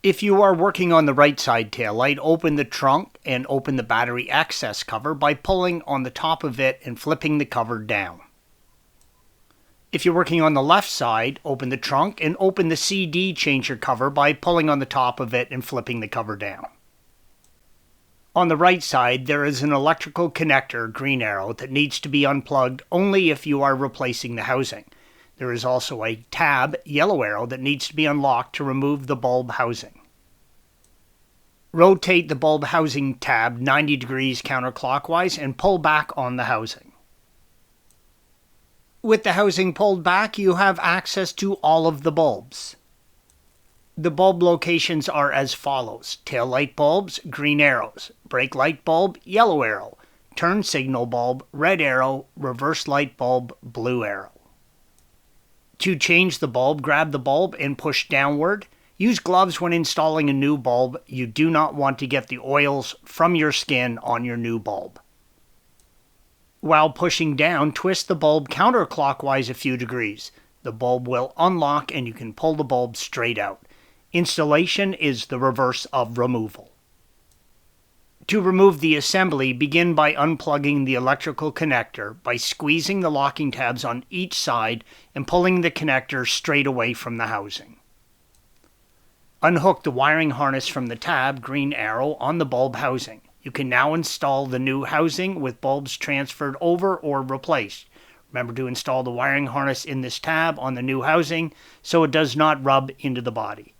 If you are working on the right side taillight, open the trunk and open the battery access cover by pulling on the top of it and flipping the cover down. If you're working on the left side, open the trunk and open the CD changer cover by pulling on the top of it and flipping the cover down. On the right side, there is an electrical connector, green arrow, that needs to be unplugged only if you are replacing the housing. There is also a tab, yellow arrow, that needs to be unlocked to remove the bulb housing. Rotate the bulb housing tab 90 degrees counterclockwise and pull back on the housing. With the housing pulled back, you have access to all of the bulbs. The bulb locations are as follows: tail light bulbs, green arrows; brake light bulb, yellow arrow; turn signal bulb, red arrow; reverse light bulb, blue arrow. To change the bulb, grab the bulb and push downward. Use gloves when installing a new bulb. You do not want to get the oils from your skin on your new bulb. While pushing down, twist the bulb counterclockwise a few degrees. The bulb will unlock and you can pull the bulb straight out. Installation is the reverse of removal. To remove the assembly, begin by unplugging the electrical connector by squeezing the locking tabs on each side and pulling the connector straight away from the housing. Unhook the wiring harness from the tab, green arrow, on the bulb housing. You can now install the new housing with bulbs transferred over or replaced. Remember to install the wiring harness in this tab on the new housing so it does not rub into the body.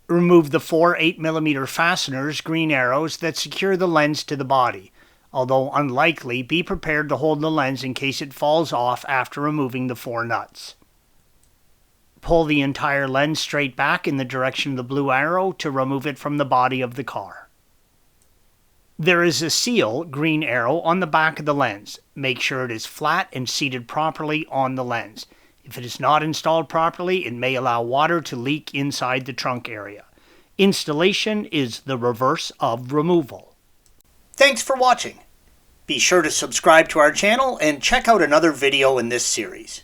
Remove the 4 8mm fasteners, green arrows, that secure the lens to the body. Although unlikely, be prepared to hold the lens in case it falls off after removing the 4 nuts. Pull the entire lens straight back in the direction of the blue arrow to remove it from the body of the car. There is a seal, green arrow, on the back of the lens. Make sure it is flat and seated properly on the lens. If it is not installed properly, it may allow water to leak inside the trunk area. Installation is the reverse of removal. Thanks for watching. Be sure to subscribe to our channel and check out another video in this series.